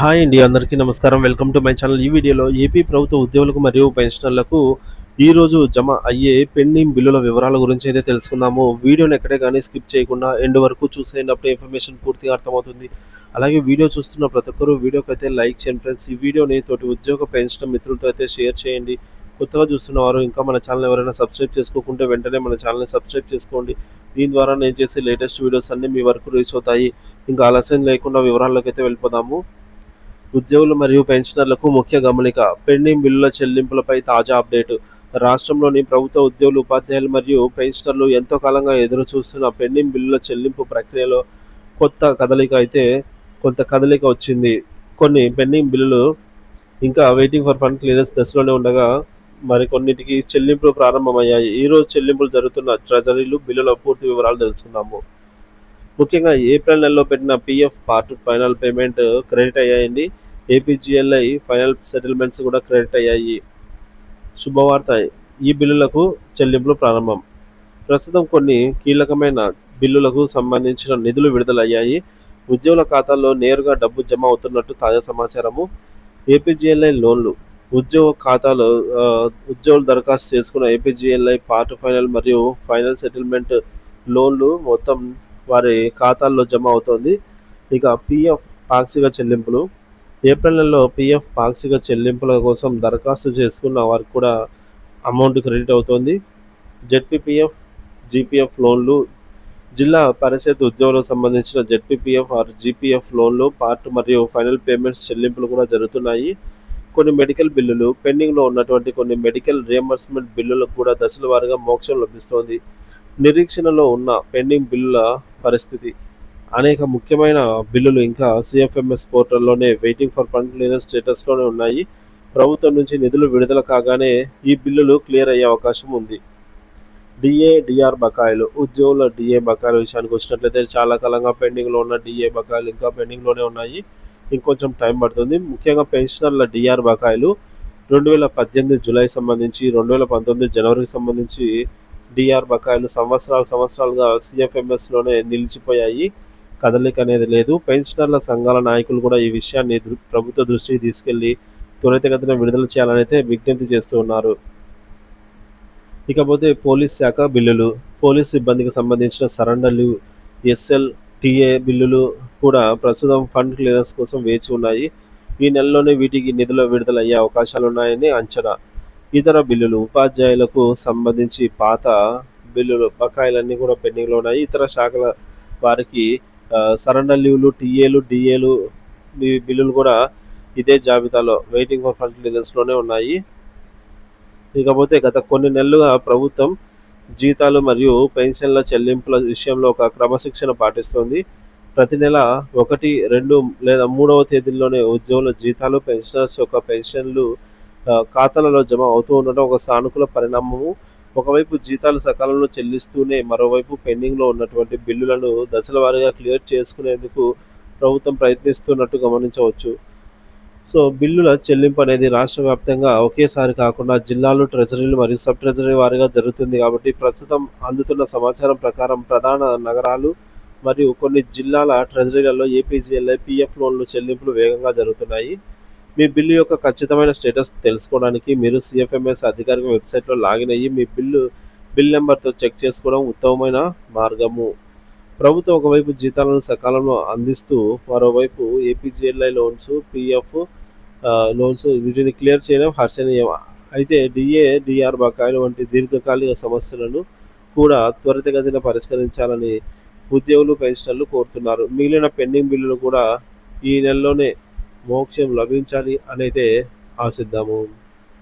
Hi అండి. అందరికీ నమస్కారం. Welcome to my channel. ఈ వీడియోలో ఏపీ ప్రభుత్వ ఉద్యోగులకు మరియు పెన్షనర్లకు ఈరోజు జమ అయ్యే పెండింగ్ బిల్లుల వివరాల గురించి అయితే తెలుసుకుందాము. వీడియోని ఎక్కడే కానీ స్కిప్ చేయకుండా ఎండ్ వరకు చూసేయండి. అప్పుడే ఇన్ఫర్మేషన్ పూర్తిగా అర్థమవుతుంది. అలాగే వీడియో చూస్తున్న ప్రతి ఒక్కరు వీడియోకైతే లైక్ చేయండి ఫ్రెండ్స్. ఈ వీడియోని తోటి ఉద్యోగ పెన్షనర్ మిత్రులతో అయితే షేర్ చేయండి. కొత్తగా చూస్తున్న వారు ఇంకా మన ఛానల్ ఎవరైనా సబ్స్క్రైబ్ చేసుకోకుంటే వెంటనే మన ఛానల్ని సబ్స్క్రైబ్ చేసుకోండి. దీని ద్వారా నేను చేసే లేటెస్ట్ వీడియోస్ అన్నీ మీ వరకు రీచ్ అవుతాయి. ఇంకా ఆలస్యం లేకుండా వివరాల్లోకి అయితే వెళ్ళిపోదాము. ఉద్యోగులు మరియు పెన్షనర్లకు ముఖ్య గమనిక. పెండింగ్ బిల్లుల చెల్లింపులపై తాజా అప్డేట్. రాష్ట్రంలోని ప్రభుత్వ ఉద్యోగులు, ఉపాధ్యాయులు మరియు పెన్షనర్లు ఎంతో కాలంగా ఎదురు చూస్తున్న పెండింగ్ బిల్లుల చెల్లింపు ప్రక్రియలో కొంత కదలిక వచ్చింది. కొన్ని పెండింగ్ బిల్లులు ఇంకా వెయిటింగ్ ఫర్ ఫండ్ క్లియరెన్స్ దశలోనే ఉండగా మరికొన్నిటికి చెల్లింపులు ప్రారంభమయ్యాయి. ఈరోజు చెల్లింపులు జరుగుతున్న ట్రెజరీలు బిల్లుల పూర్తి వివరాలు తెలుసుకుందాము. ముఖ్యంగా ఏప్రిల్ నెలలో పెట్టిన PF part final payment credit అయ్యాయండి. ఏపీజీఎల్ఐ ఫైనల్ సెటిల్మెంట్స్ కూడా క్రెడిట్ అయ్యాయి. శుభవార్త, ఈ బిల్లులకు చెల్లింపులు ప్రారంభం. ప్రస్తుతం కొన్ని కీలకమైన బిల్లులకు సంబంధించిన నిధులు విడుదలయ్యాయి. ఉద్యోగుల ఖాతాల్లో నేరుగా డబ్బు జమ అవుతున్నట్టు తాజా సమాచారము. ఏపీజీఎల్ఐ లోన్లు. ఉద్యోగ ఖాతాలో ఉద్యోగులు దరఖాస్తు చేసుకున్న ఏపీజీఎల్ఐ పార్ట్ ఫైనల్ మరియు ఫైనల్ సెటిల్మెంట్ లోన్లు మొత్తం వారి ఖాతాల్లో జమ అవుతోంది. ఇక పీఎఫ్ పాక్షిక చెల్లింపులు. ఏప్రిల్ నెలలో పీఎఫ్ పాక్షిక చెల్లింపుల కోసం దరఖాస్తు చేసుకున్న వారికి కూడా అమౌంట్ క్రెడిట్ అవుతోంది. జెడ్పీపీఎఫ్, జీపీఎఫ్ లోన్లు. జిల్లా పరిషత్ ఉద్యోగులకు సంబంధించిన జెడ్పీపీఎఫ్ ఆర్ జీపీఎఫ్ లోన్లు పార్ట్ మరియు ఫైనల్ పేమెంట్స్ చెల్లింపులు కూడా జరుగుతున్నాయి. కొన్ని మెడికల్ బిల్లులు. పెండింగ్లో ఉన్నటువంటి కొన్ని మెడికల్ రియంబర్స్మెంట్ బిల్లులకు కూడా దశల వారీగా మోక్షం లభిస్తోంది. నిరీక్షణలో ఉన్న పెండింగ్ బిల్లుల పరిస్థితి. అనేక ముఖ్యమైన బిల్లులు ఇంకా సిఎఫ్ఎంఎస్ పోర్టల్లోనే వెయిటింగ్ ఫర్ ఫండ్ క్లియరెన్స్ స్టేటస్లోనే ఉన్నాయి. ప్రభుత్వం నుంచి నిధులు విడుదల కాగానే ఈ బిల్లులు క్లియర్ అయ్యే అవకాశం ఉంది. డిఆర్ బకాయిలు. ఉద్యోగుల డిఏ బకాయిల విషయానికి వచ్చినట్లయితే చాలా కాలంగా పెండింగ్లో ఉన్న డిఏ బకాయిలు ఇంకా పెండింగ్లోనే ఉన్నాయి. ఇంకొంచెం టైం పడుతుంది. ముఖ్యంగా పెన్షనర్ల డిఆర్ బకాయిలు 2018 జూలై సంబంధించి 2019 జనవరికి సంబంధించి డిఆర్ బకాయిలు సంవత్సరాలుగా సిఎఫ్ఎంఎస్లోనే నిలిచిపోయాయి. కదలిక అనేది లేదు. పెన్షనర్ల సంఘాల నాయకులు కూడా ఈ విషయాన్ని ప్రభుత్వ దృష్టికి తీసుకెళ్లి త్వరితగతిన విడుదల చేయాలని అయితే విజ్ఞప్తి చేస్తూ ఉన్నారు. ఇకపోతే పోలీస్ శాఖ బిల్లులు. పోలీస్ సిబ్బందికి సంబంధించిన సరెండర్ లీవ్, ఎస్ఎల్, టీఏ బిల్లులు కూడా ప్రస్తుతం ఫండ్ క్లియరెన్స్ కోసం వేచి ఉన్నాయి. ఈ నెలలోనే వీటికి నిధుల విడుదల అయ్యే అవకాశాలున్నాయని అంచనా. ఇతర బిల్లులు. ఉపాధ్యాయులకు సంబంధించి పాత బిల్లులు బకాయిలన్నీ కూడా పెండింగ్లో ఉన్నాయి. ఇతర శాఖల వారికి సరెండర్ లీవ్లు, టీఏలు, డిఏలు బిల్లులు కూడా ఇదే జాబితాలో వెయిటింగ్ ఫర్ ఫండ్ క్లియరెన్స్లోనే ఉన్నాయి. ఇకపోతే గత కొన్ని నెలలుగా ప్రభుత్వం జీతాలు మరియు పెన్షన్ల చెల్లింపుల విషయంలో ఒక క్రమశిక్షణ పాటిస్తోంది. ప్రతి నెల 1, 2 లేదా 3వ తేదీల్లోనే ఉద్యోగుల జీతాలు, పెన్షనర్స్ యొక్క పెన్షన్లు ఖాతాలలో జమ అవుతూ ఉండటం ఒక సానుకూల పరిణామము. ఒకవైపు జీతాలు సకాలంలో చెల్లిస్తూనే మరోవైపు పెండింగ్లో ఉన్నటువంటి బిల్లులను దశల వారీగా క్లియర్ చేసుకునేందుకు ప్రభుత్వం ప్రయత్నిస్తున్నట్టు గమనించవచ్చు. సో బిల్లుల చెల్లింపు అనేది రాష్ట్ర వ్యాప్తంగా ఒకేసారి కాకుండా జిల్లాలు, ట్రెజరీలు మరియు సబ్ ట్రెజరీ వారీగా జరుగుతుంది. కాబట్టి ప్రస్తుతం అందుతున్న సమాచారం ప్రకారం ప్రధాన నగరాలు మరియు కొన్ని జిల్లాల ట్రెజరీలలో ఏపీజీఎల్ఐ పీఎఫ్ లోన్లు చెల్లింపులు వేగంగా జరుగుతున్నాయి. మీ బిల్లు యొక్క ఖచ్చితమైన స్టేటస్ తెలుసుకోవడానికి మీరు సిఎఫ్ఎంఎస్ అధికారిక వెబ్సైట్లో లాగిన్ అయ్యి మీ బిల్ నెంబర్తో చెక్ చేసుకోవడం ఉత్తమమైన మార్గము. ప్రభుత్వం ఒకవైపు జీతాలను సకాలంలో అందిస్తూ మరోవైపు ఏపీజీఎల్ఐ లోన్స్, పీఎఫ్ లోన్స్ వీటిని క్లియర్ చేయడం హర్షణీయం. అయితే డిఆర్ బకాయిలు వంటి దీర్ఘకాలిక సమస్యలను కూడా త్వరితగతిన పరిష్కరించాలని ఉద్యోగులు, పెన్షనర్లు కోరుతున్నారు. మిగిలిన పెండింగ్ బిల్లులు కూడా ఈ నెలలోనే మోక్షం లభించాలి అనైతే ఆశిద్దాము.